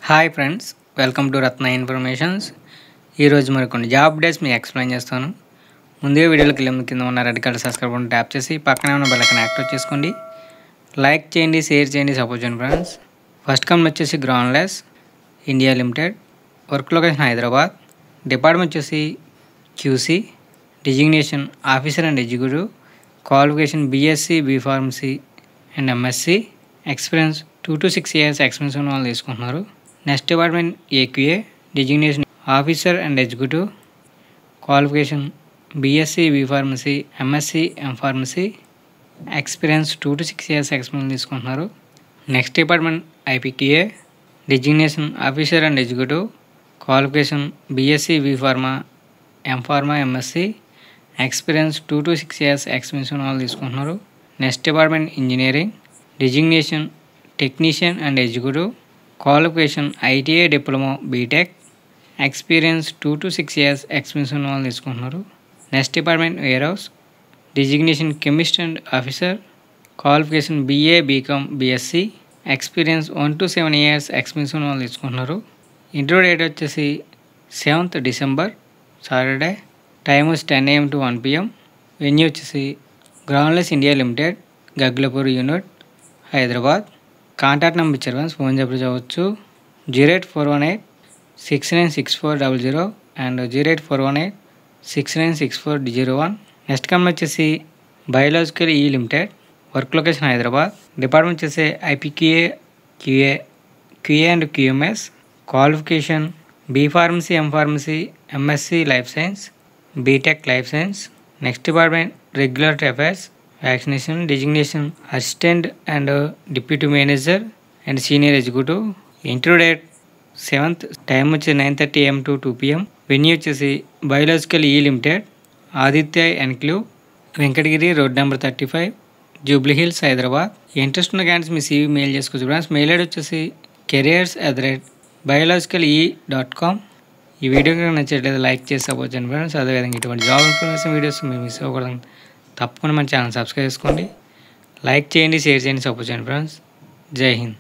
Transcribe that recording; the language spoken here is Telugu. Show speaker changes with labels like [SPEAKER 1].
[SPEAKER 1] Hi friends, welcome to Ratna informations. ఈరోజు మరి కొన్ని జాబ్ అప్డేట్స్ మీకు ఎక్స్ప్లెయిన్ చేస్తాను. ముందుగా వీడియోలోకి వెళ్ళే కింద ఉన్న red colour subscribe button tap చేసి పక్కనే ఉన్న బెల్ ఐకాన్ యాక్టివేట్ చేసుకోండి. లైక్ చేయండి, షేర్ చేయండి, సపోర్ట్ చేయండి ఫ్రెండ్స్. ఫస్ట్ కంపెనీ వచ్చేసి Granules India limited. Work location Hyderabad. Department వచ్చేసి QC. Designation officer and executive. Qualification BSc, B pharmacy and MSc. Experience 2 to 6 years experience ఉన్న వాళ్ళు తీసుకుంటున్నారు. Next department AQA. Designation officer and executive. Qualification BSc, B pharmacy, MSc, M pharmacy. Experience 2 to 6 years experience తీసుకుంటున్నారు. Next department IPQA. Designation officer and executive. Qualification BSc, B pharma, M pharma, MSc. Experience 2 to 6 years experience ఉన్న వాళ్ళు తీసుకుంటున్నారు. Next department engineering. Designation technician and executive. Qualification ITI, diploma, BTech. Experience 2 to 6 years experience ఉన్న వాళ్ళు తీసుకుంటున్నారు. Next department warehouse. Designation chemist and officer. Qualification BA, BCom, BSc. Experience 1 to 7 years experience ఉన్న వాళ్ళు తీసుకుంటున్నారు. ఇంటర్వ్యూ డేట్ వచ్చేసి 7th December సాటర్డే. టైమ్ వచ్చి 10 AM to 1 PM. వెన్యూ వచ్చేసి Granules India limited, Gagillapur unit, Hyderabad. Contact number ఇచ్చారు ఫ్రెండ్స్, ఫోన్ చెప్పి చదవచ్చు. 08418696400 అండ్ 08418696401. నెక్స్ట్ కంపెనీ వచ్చేసి biological E limited. Work location Hyderabad. Department వచ్చేసి IPQA, QA and QMS. Qualification B pharmacy, M pharmacy, MSc life science, BTech life science. Next department regulatory affairs, vaccination. Designation assistant and deputy manager and senior executive. Interview date 7th. Time వచ్చి 9:30 AM to 2 PM. వెన్యూ వచ్చేసి biological E limited, Aditya enclave, Venkatagiri road number 35, Jubilee Hills, Hyderabad. Interest ఉన్న క్యాండిడేట్స్ మీ CV మెయిల్ చేసుకోవచ్చు ఫ్రెండ్స్. మెయిల్ ఐడి వచ్చేసి careers@biological.com. ఈ వీడియో కనుక నచ్చట్లేదు లైక్ చేసి సపోర్ట్ చేయండి ఫ్రెండ్స్. అదేవిధంగా ఇటువంటి జాబ్ ఇన్ఫర్మేషన్ వీడియోస్ మీరు మిస్ అవ్వకూడదు తప్పకుండా మన ఛానల్ సబ్స్క్రైబ్ చేసుకోండి. లైక్ చేయండి, షేర్ చేయండి, సపోర్ట్ చేయండి ఫ్రెండ్స్. జై హింద్.